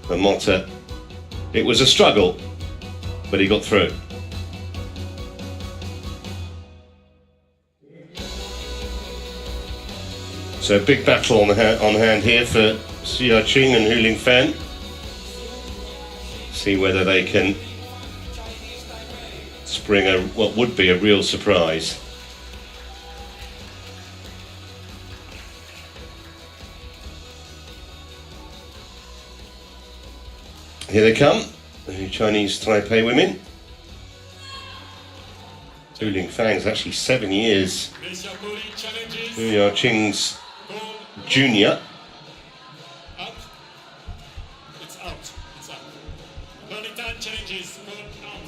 for Motta. It was a struggle, but he got through. So big battle on hand here for Xia Qing and Hu Ling Fan. See whether they can spring what would be a real surprise. Here they come, the Chinese Taipei women. Hu Ling Fang's actually 7 years. Xia Qing's junior. Out. It's out. It's out. Bowling time changes. Goal out.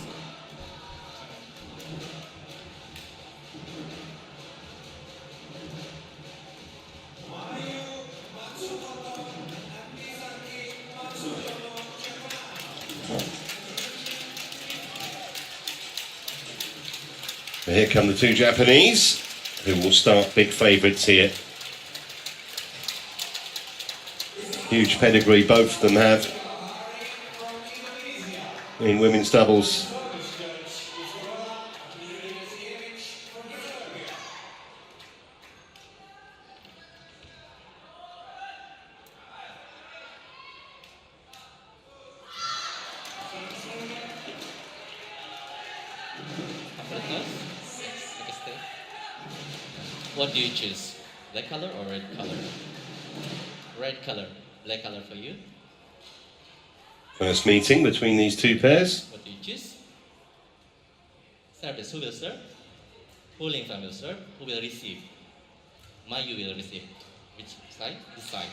Here come the two Japanese, who will start big favourites here. Huge pedigree both of them have in women's doubles. What do you choose? Black color or red color? Red color. Black color for you. First meeting between these two pairs. What do you choose? Service. Who will serve? Hu Ling Fan will serve. Who will receive? Mayu will receive. Which side? This side.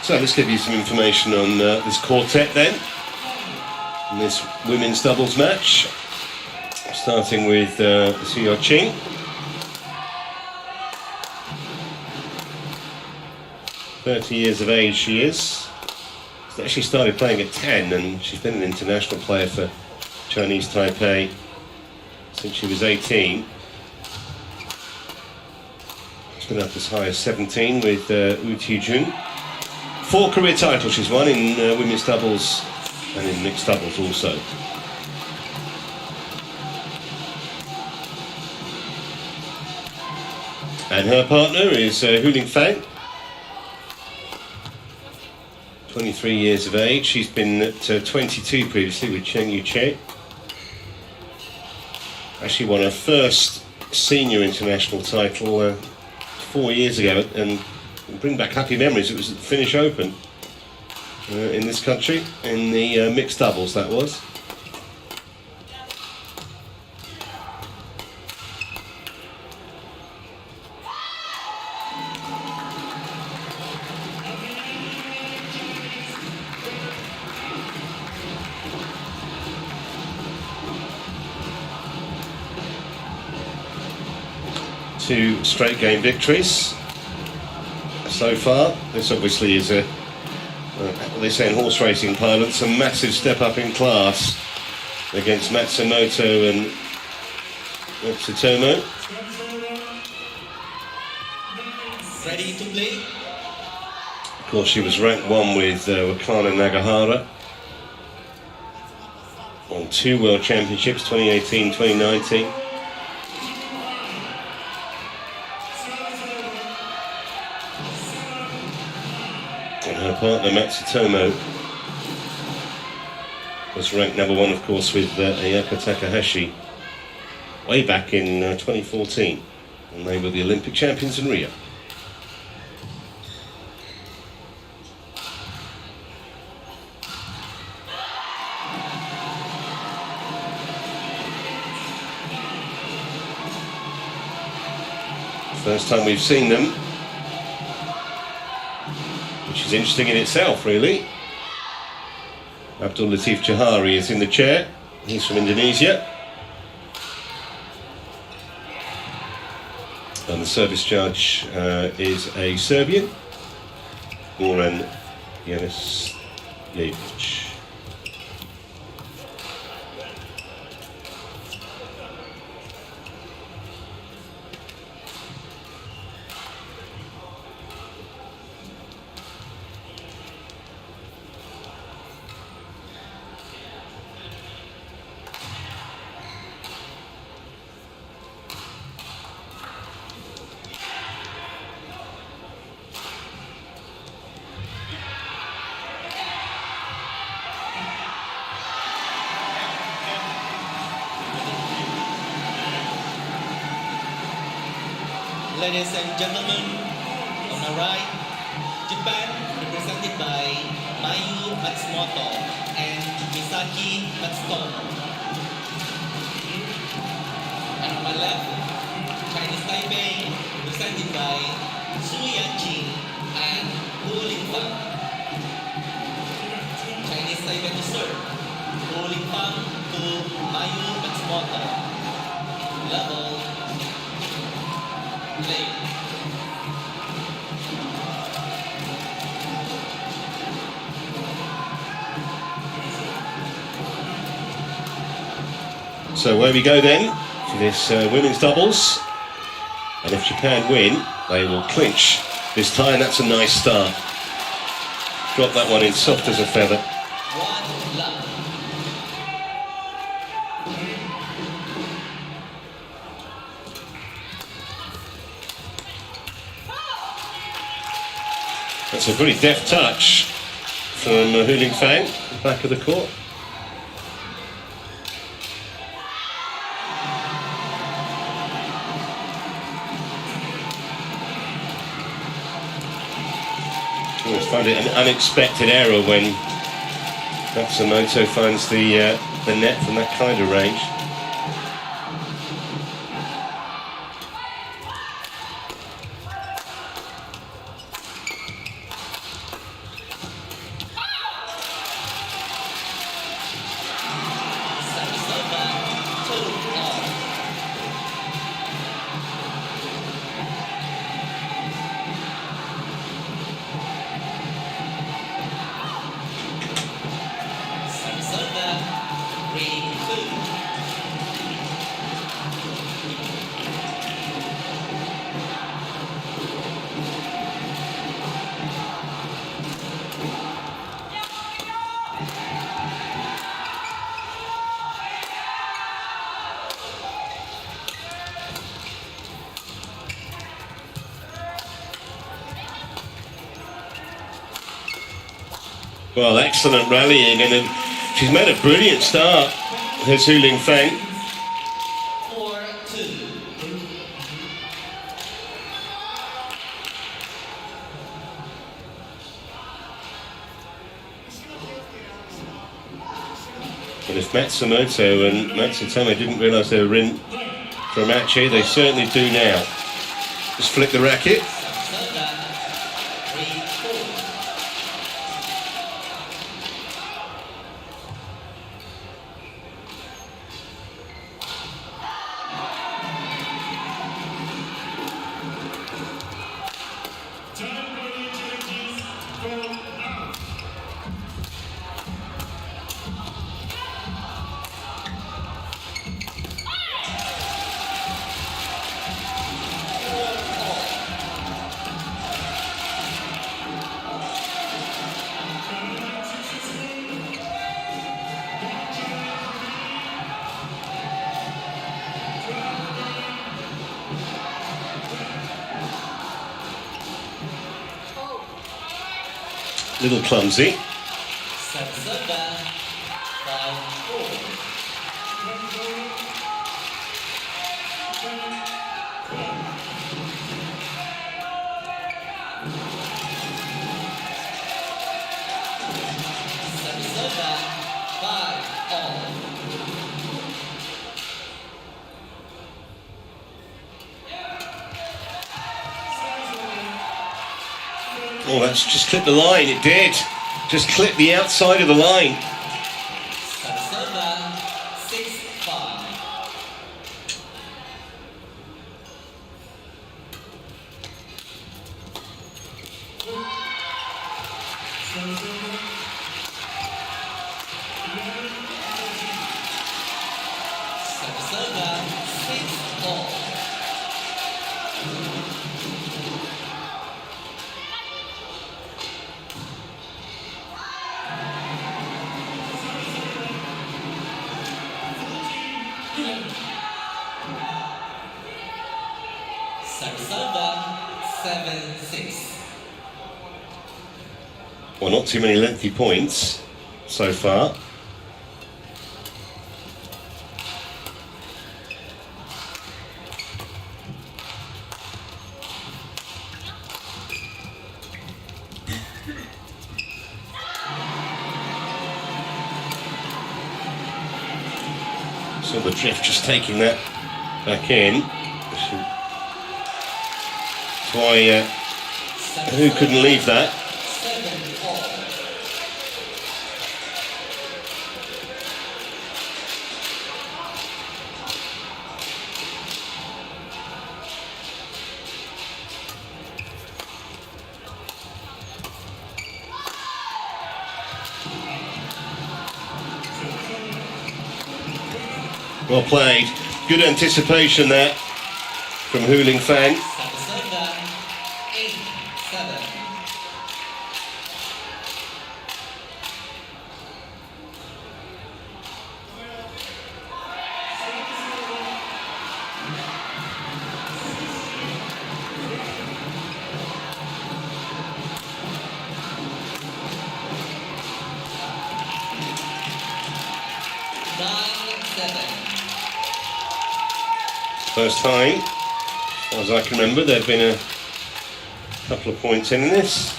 So let's give you some information on this quartet then, in this women's doubles match, starting with Xia Qing. "30 years of age she is. She's actually started playing at 10 and she's been an international player for Chinese Taipei since she was 18. She's been up as high as 17 with Wu Tijun. 4 career titles she's won in women's doubles and in mixed doubles also. And her partner is Hu Ling Fan, 23 years of age. She's been at 22 previously with Chen Yuche. Actually won her first senior international title 4 years ago, and bring back happy memories. It was at the Finnish Open in this country, in the mixed doubles that was. Two straight game victories so far. This obviously is what they say in horse racing parlance, a massive step up in class against Matsumoto and Matsutomo. Ready to play? Of course, she was ranked 1 with Wakana Nagahara. Won 2 World Championships, 2018, 2019. And her partner Matsutomo was ranked number 1, of course, with Ayaka Takahashi way back in 2014, and they were the Olympic champions in Rio. First time we've seen them, which is interesting in itself, really. Abdul Latif Johari is in the chair. He's from Indonesia. And the service judge is a Serbian, Goran Janisjevic. Ladies and gentlemen, on the right, Japan represented by Mayu Matsumoto and Misaki Matsutomo. And on my left, Chinese Taipei represented by Su Yanqing and Hu Lingfang. Chinese Taipei to serve, Hu Lingfang to Mayu Matsumoto. Level. Play. So away we go then for this women's doubles, and if Japan win they will clinch this time. That's a nice start. Drop that one in soft as a feather. One love. That's a very deft touch from Hu Lingfang, back of the court. I always find it an unexpected error when Matsumoto finds the net from that kind of range. Well, excellent rallying, and she's made a brilliant start, here's Hu Lingfang. 4-2. And if Matsumoto and Matsutomo didn't realise they were in for a match here, they certainly do now. Just flip the racket. Little clumsy. 7-7. 5-4. Oh, that's just clipped the line, it did. Just clipped the outside of the line. over 6-5. Service over 6-4. Service over 7-6. Well, not too many lengthy points so far. So the drift just taking that back in. That's why who couldn't leave that? 7-4. Well played. Good anticipation there from Huling Fang. Service over 8-7. First time, as far as I can remember, there have been a couple of points in this.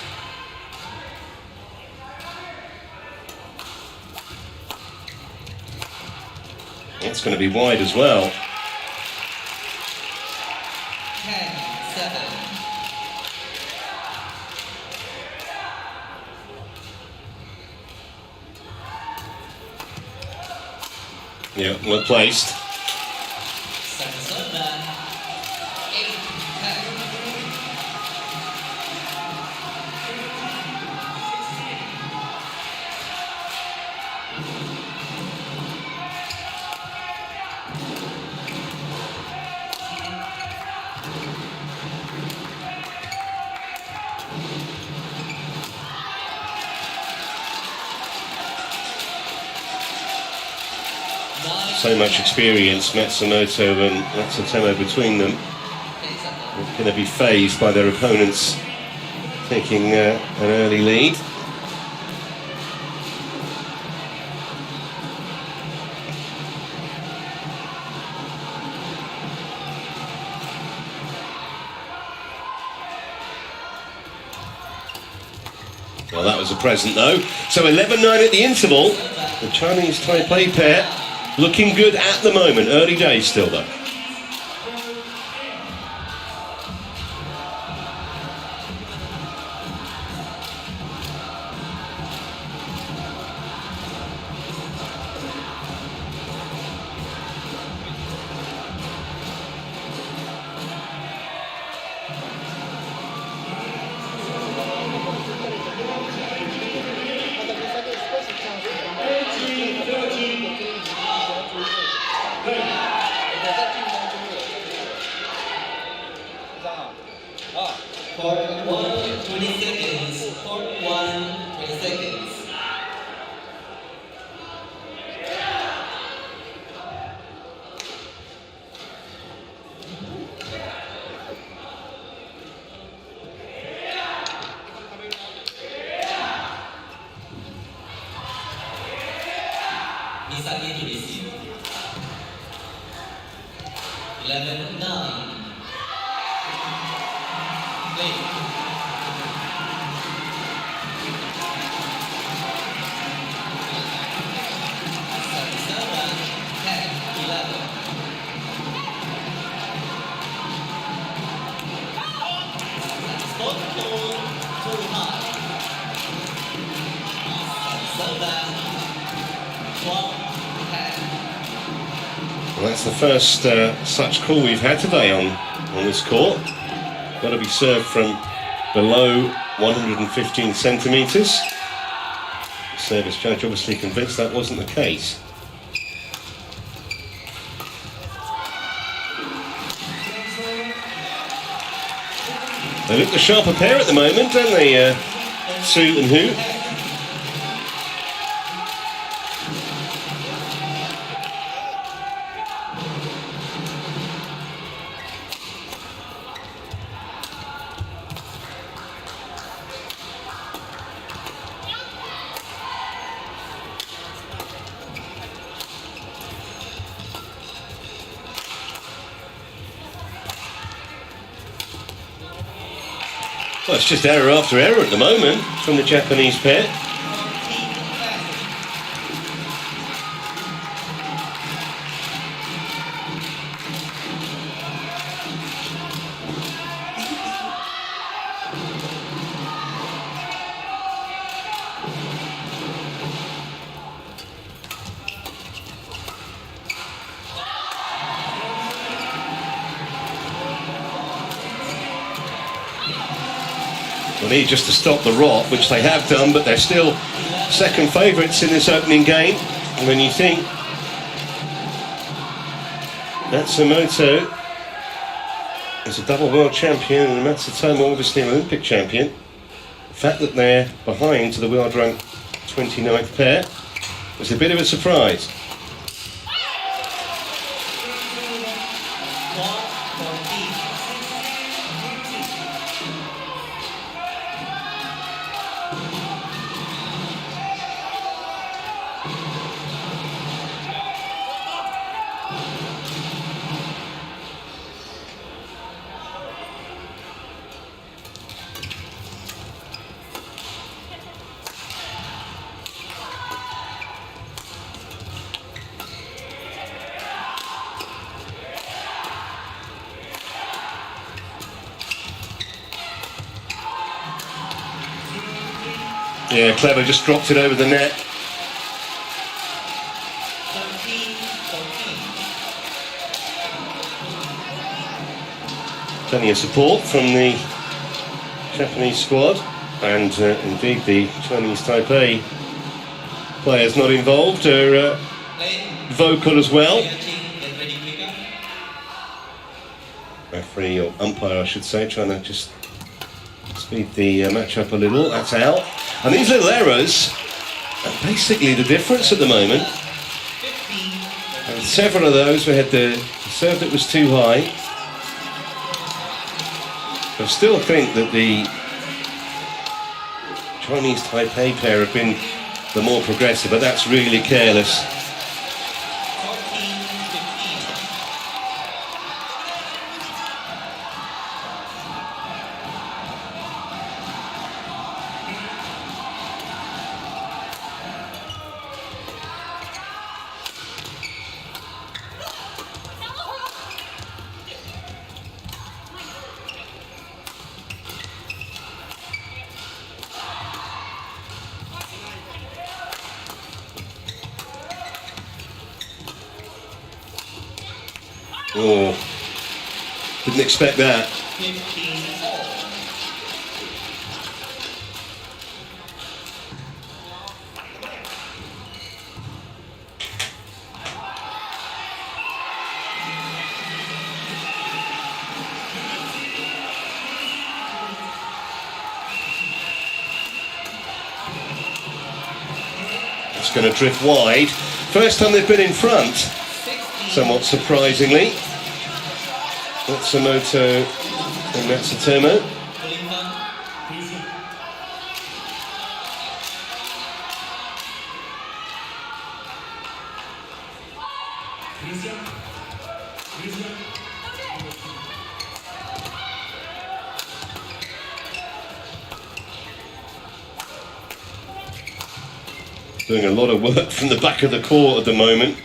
That's going to be wide as well. 10-7. Yeah, well placed. Service over 8-10. So much experience, Matsumoto and Matsutomo between them. They're going to be phased by their opponents taking an early lead. Well, that was a present though. So 11-9 at the interval. The Chinese Taipei pair looking good at the moment. Early days still though. Court 1, 20 seconds. Court 1, 20 seconds. Misaki to receive. 11-9. Play. Service over 10-11. Spot ball too high. Service over 12-11. Well, that's the first such call we've had today on this court. Got to be served from below 115 centimetres. The service judge obviously convinced that wasn't the case. They look the sharper pair at the moment, don't they, Sue and Hu? Well, it's just error after error at the moment from the Japanese pair. They need just to stop the rot, which they have done, but they're still second favourites in this opening game. And when you think Matsumoto is a double world champion and Matsutomo obviously an Olympic champion, the fact that they're behind to the world ranked 29th pair was a bit of a surprise. Yeah, clever, just dropped it over the net. Plenty of support from the Japanese squad, and indeed the Chinese Taipei players not involved are vocal as well. Referee, or umpire I should say, trying to just speed the match up a little. That's out. And these little errors are basically the difference at the moment. And several of those, we had the serve that was too high. I still think that the Chinese Taipei pair have been the more progressive, but that's really careless. Oh, didn't expect that. It's going to drift wide. First time they've been in front, somewhat surprisingly. Matsumoto and Matsutomo. Doing a lot of work from the back of the court at the moment,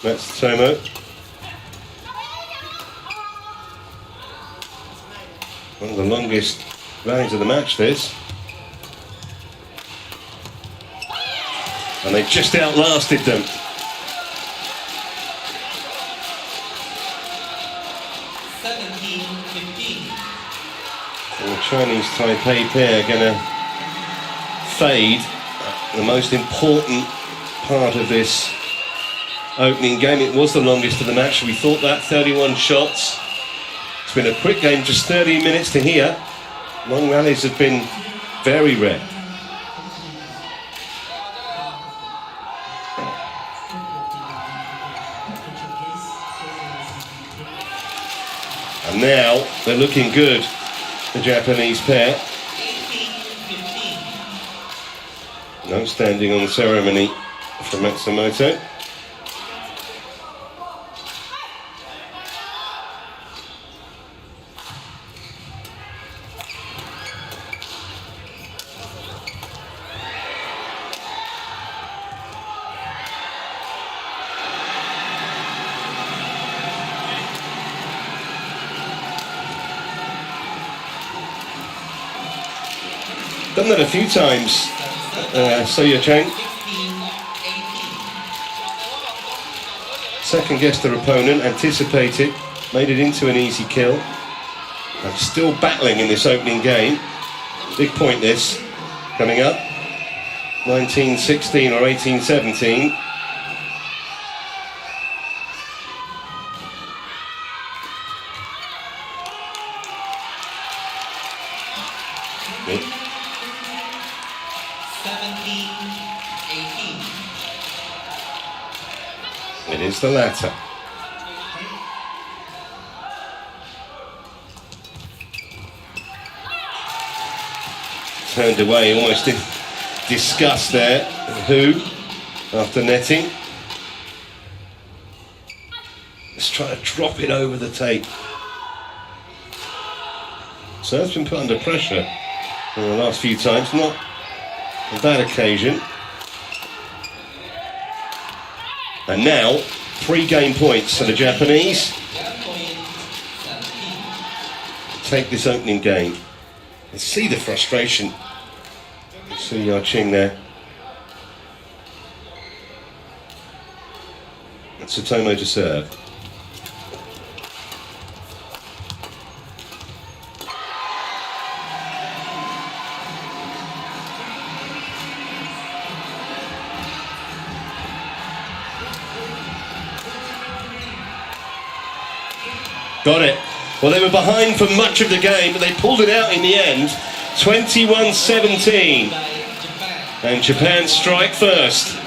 Matsutomo. One of the longest rallies of the match, this. And they just outlasted them. 17-15. The Chinese Taipei pair going to fade the most important part of this opening game. It was the longest of the match. We thought that, 31 shots. It's been a quick game, just 30 minutes to here. Long rallies have been very rare. And now they're looking good, the Japanese pair. 18-15. No standing on the ceremony for Matsumoto. Done that a few times, Soya Chang. 16-18. Second guessed their opponent, anticipated, made it into an easy kill. And still battling in this opening game. Big point this, coming up. 19-16 or 18-17. Good. 17-18. It is the latter. Turned away, almost in disgust there. Who, after netting. Let's try to drop it over the tape. So that's been put under pressure in the last few times, not on that occasion. And now, 3 game points for the Japanese. Take this opening game. And see the frustration. You see Yao-Ching there. Matsutomo to serve. Got it. Well, they were behind for much of the game, but they pulled it out in the end. 21-17. And Japan strike first.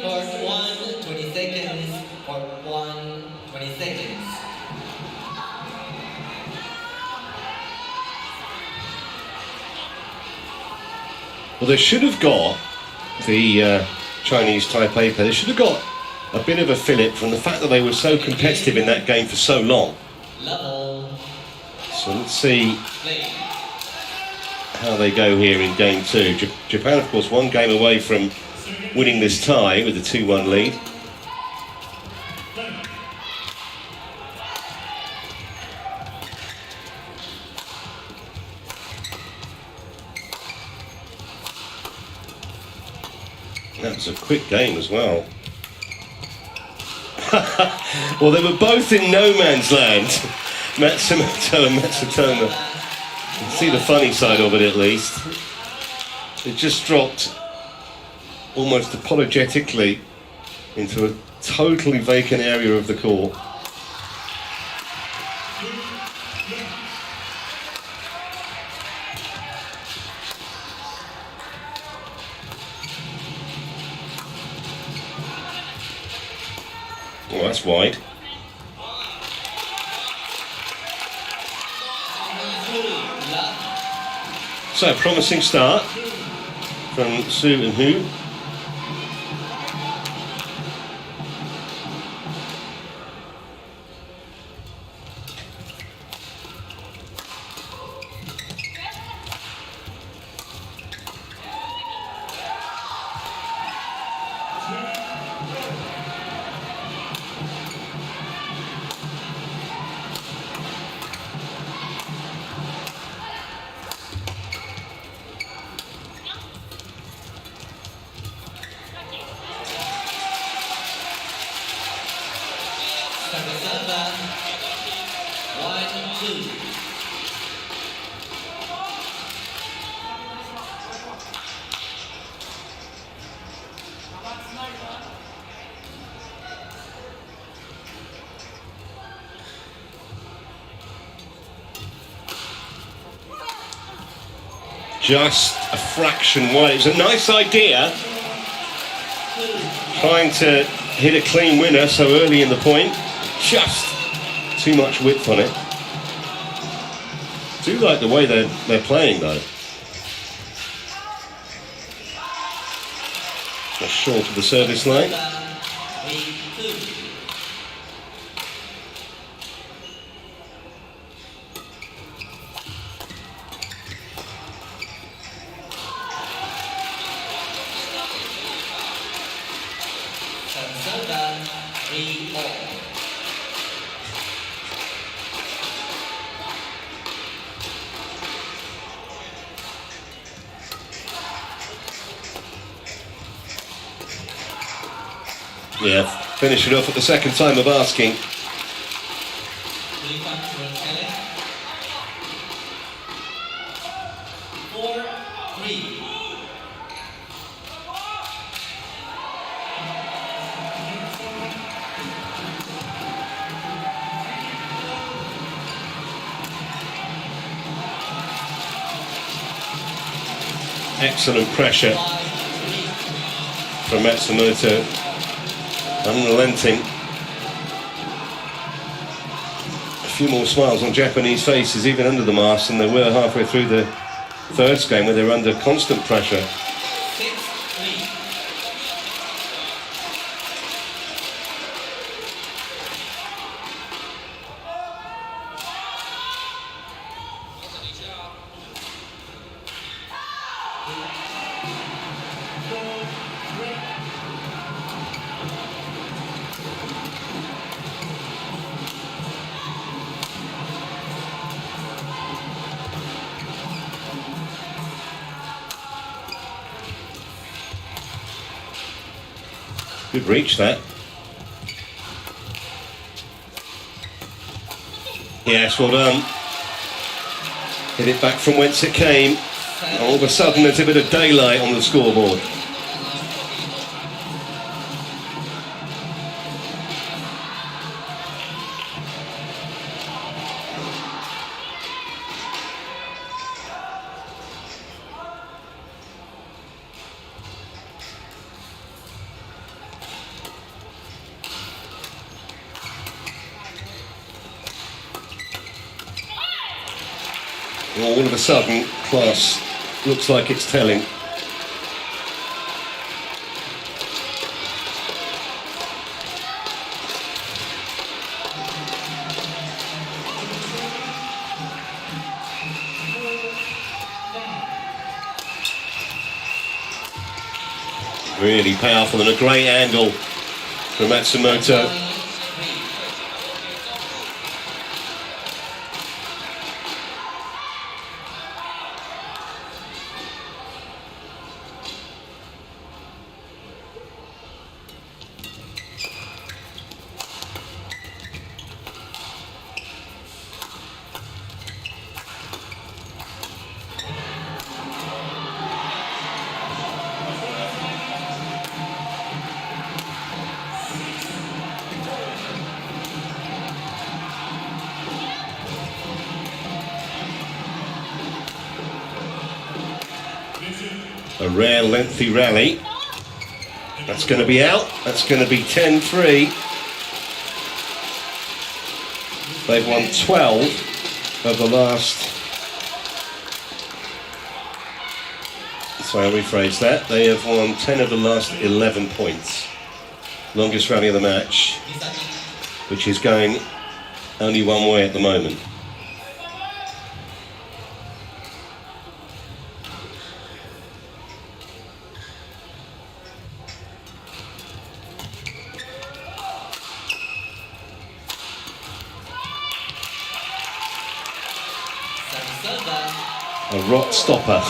Part 1, 20 seconds. Part 1, 20 seconds. Well, they should have got the Chinese Taipei player. They should have got a bit of a fillip from the fact that they were so competitive in that game for so long. Level. So let's see Play. how they go here in game 2. Japan, of course, one game away from winning this tie with the 2-1 lead. That was a quick game as well. Well, they were both in no man's land, Matsumoto and Matsutomo. You can see the funny side of it at least. It just dropped almost apologetically into a totally vacant area of the court. Oh, that's wide. So, promising start from Su and Hu. Just a fraction wide. It was a nice idea, trying to hit a clean winner so early in the point. Just too much width on it. Do like the way they're playing though. Just short of the service line. Yeah, finish it off at the second time of asking. Excellent pressure from Matsumoto. Unrelenting. A few more smiles on Japanese faces, even under the mask, than they were halfway through the first game, where they were under constant pressure. Good reach, that. Yes, well done. Hit it back from whence it came. All of a sudden there's a bit of daylight on the scoreboard. All of a sudden, class looks like it's telling. Really powerful and a great angle from Matsumoto. A rare lengthy rally. That's going to be out. That's going to be 10-3. They've won 12 of the last. Sorry, I'll rephrase that. They have won 10 of the last 11 points. Longest rally of the match, which is going only one way at the moment. A rot stopper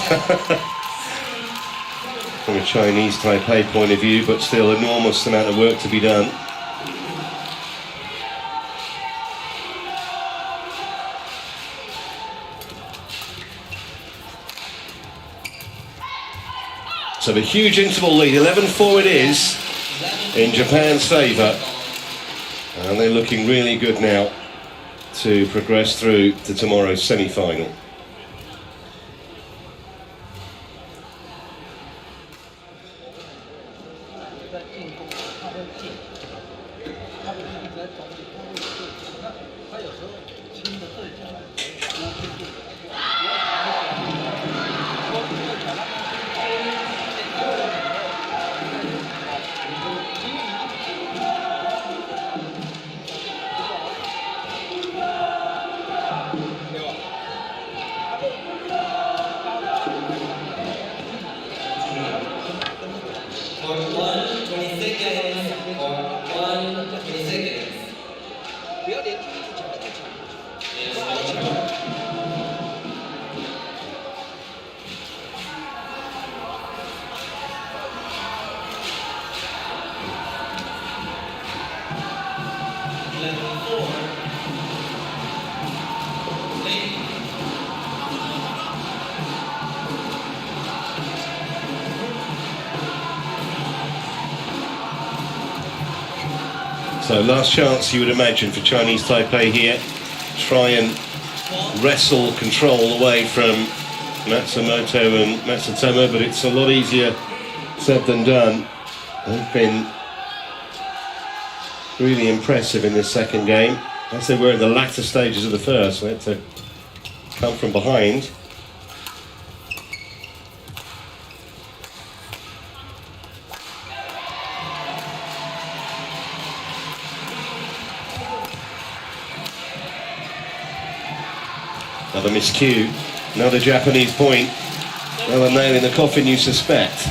from a Chinese Taipei point of view, but still enormous amount of work to be done. So the huge interval lead, 11-4 it is in Japan's favour, and they're looking really good now to progress through to tomorrow's semi-final. So last chance you would imagine for Chinese Taipei here. Try and wrestle control away from Matsumoto and Matsutomo, but it's a lot easier said than done. They've been really impressive in this second game. As they were in the latter stages of the first, they had to come from behind. Another miscue, another Japanese point, another nail in the coffin you suspect.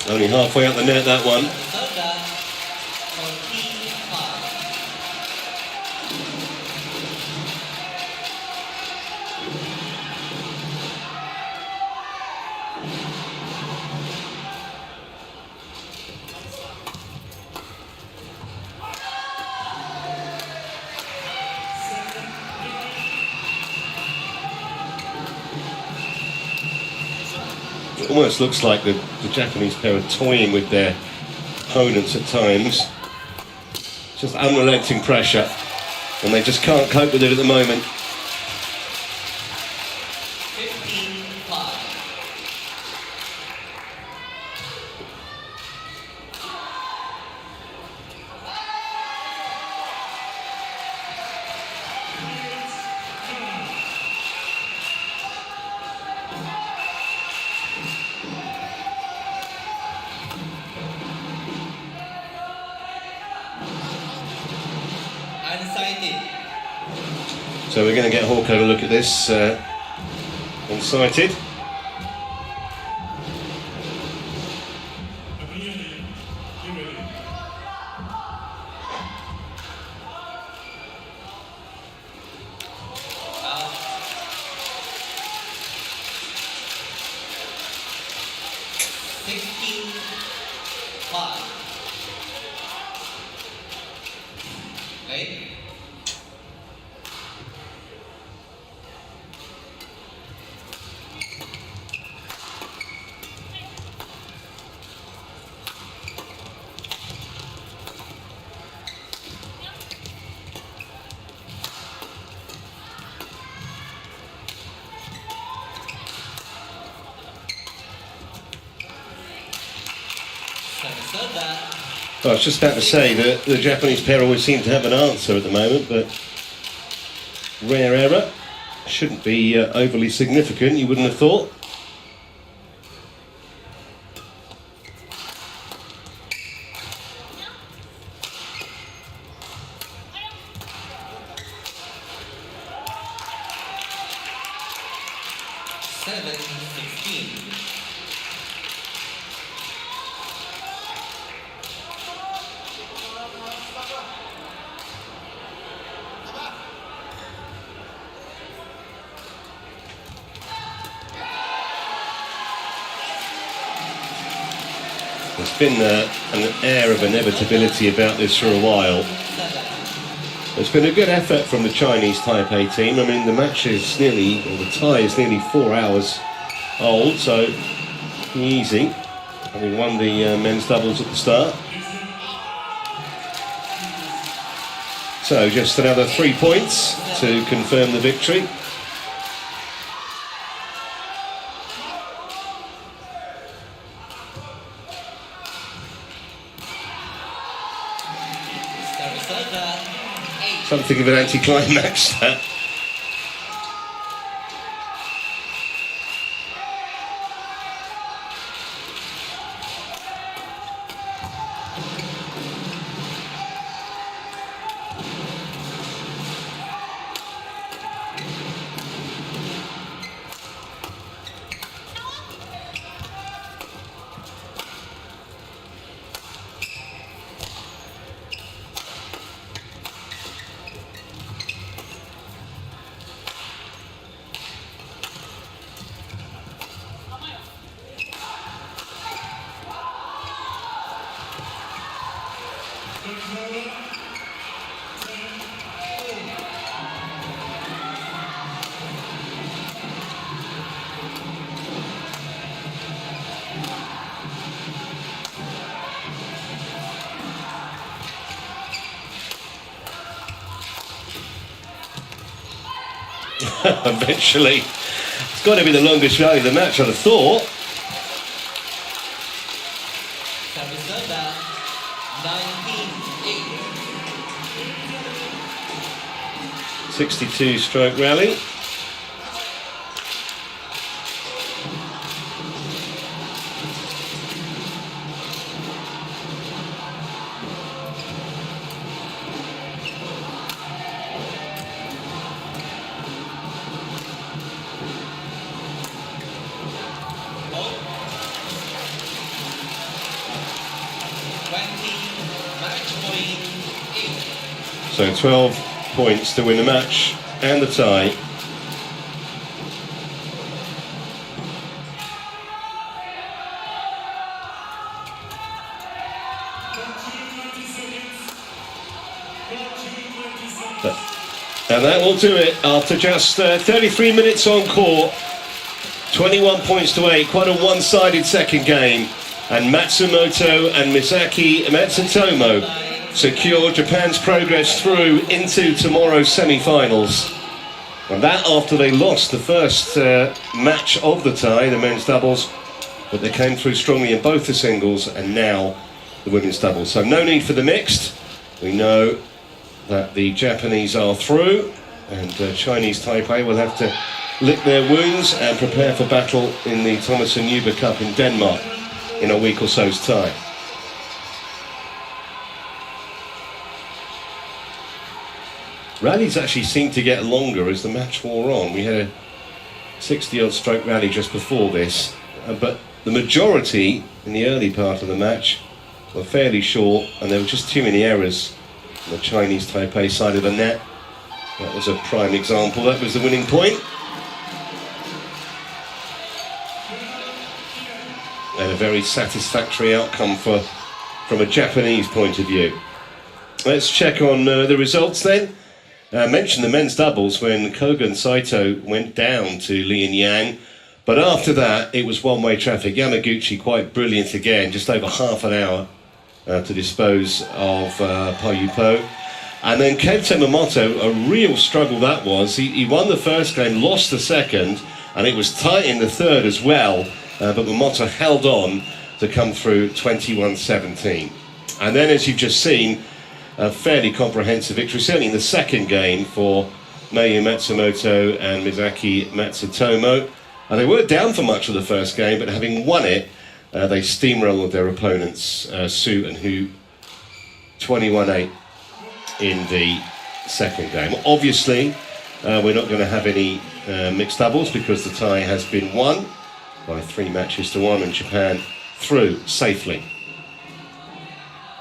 Only halfway up the net, that one. It almost looks like the Japanese pair are toying with their opponents at times. just unrelenting pressure, and they just can't cope with it at the moment. 15-5. Unsighted. So we're going to get Hawko to look at this unsighted. Out. 16-5. Late. I was just about to say that the Japanese pair always seem to have an answer at the moment, but rare error. Shouldn't be overly significant, you wouldn't have thought. There's been an air of inevitability about this for a while. There's been a good effort from the Chinese Taipei team. I mean, the match is nearly, or the tie is nearly 4 hours old, so easy. Having won the men's doubles at the start. So just another 3 points to confirm the victory. Something of an anticlimax, that. Eventually, it's got to be the longest rally of the match, I'd have thought. 62-stroke rally. So 12 points to win the match and the tie. And that will do it after just 33 minutes on court. 21 points to 8, quite a one-sided second game. And Matsumoto and Misaki Matsutomo secure Japan's progress through into tomorrow's semi-finals. And that after they lost the first match of the tie, the men's doubles, but they came through strongly in both the singles and now the women's doubles. So no need for the mixed. We know that the Japanese are through, and Chinese Taipei will have to lick their wounds and prepare for battle in the Thomas and Uber Cup in Denmark in a week or so's time. Rallies actually seemed to get longer as the match wore on. We had a 60-odd stroke rally just before this, but the majority in the early part of the match were fairly short, and there were just too many errors on the Chinese Taipei side of the net. That was a prime example. That was the winning point. And a very satisfactory outcome from a Japanese point of view. Let's check on the results then. I mentioned the men's doubles when Koga Saito went down to Li and Yang, but after that it was one-way traffic. Yamaguchi quite brilliant again, just over half an hour to dispose of Payupo. And then Kento Momota, a real struggle that was. He won the first game, lost the second, and it was tight in the third as well, but Momota held on to come through 21-17. And then, as you've just seen, a fairly comprehensive victory, certainly in the second game for Mayu Matsumoto and Misaki Matsutomo. And they weren't down for much of the first game, but having won it, they steamrolled their opponents, Su and Hu, 21-8 in the second game. Obviously, we're not going to have any mixed doubles because the tie has been won by 3-1, and Japan through safely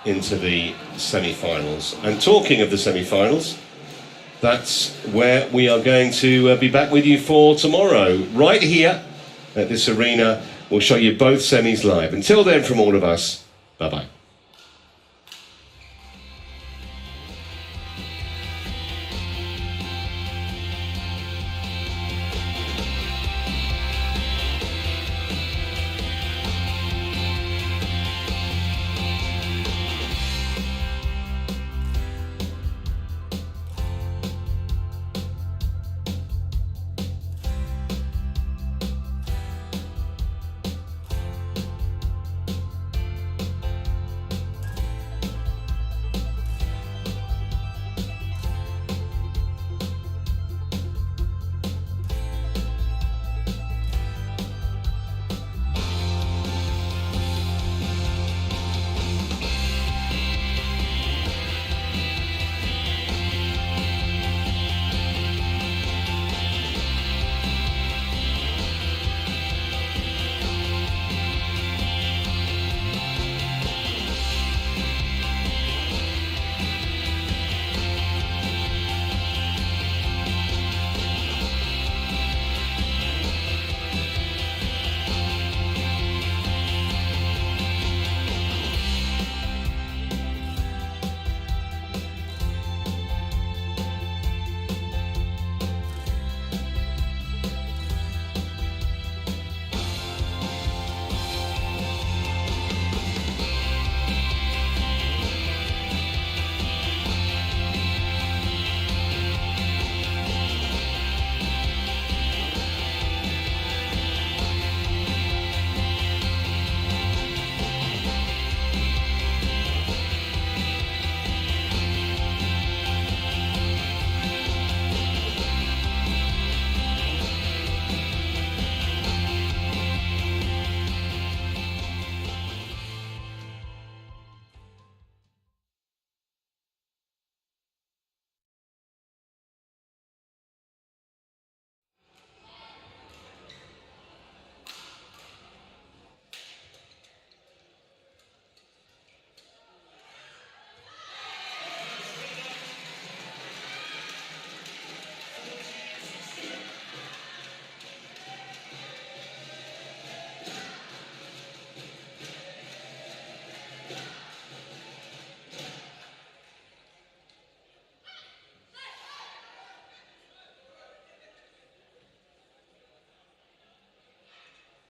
into the semi-finals. And talking of the semi-finals, that's where we are going to be back with you for tomorrow. Right here at this arena, we'll show you both semis live. Until then, from all of us, bye-bye.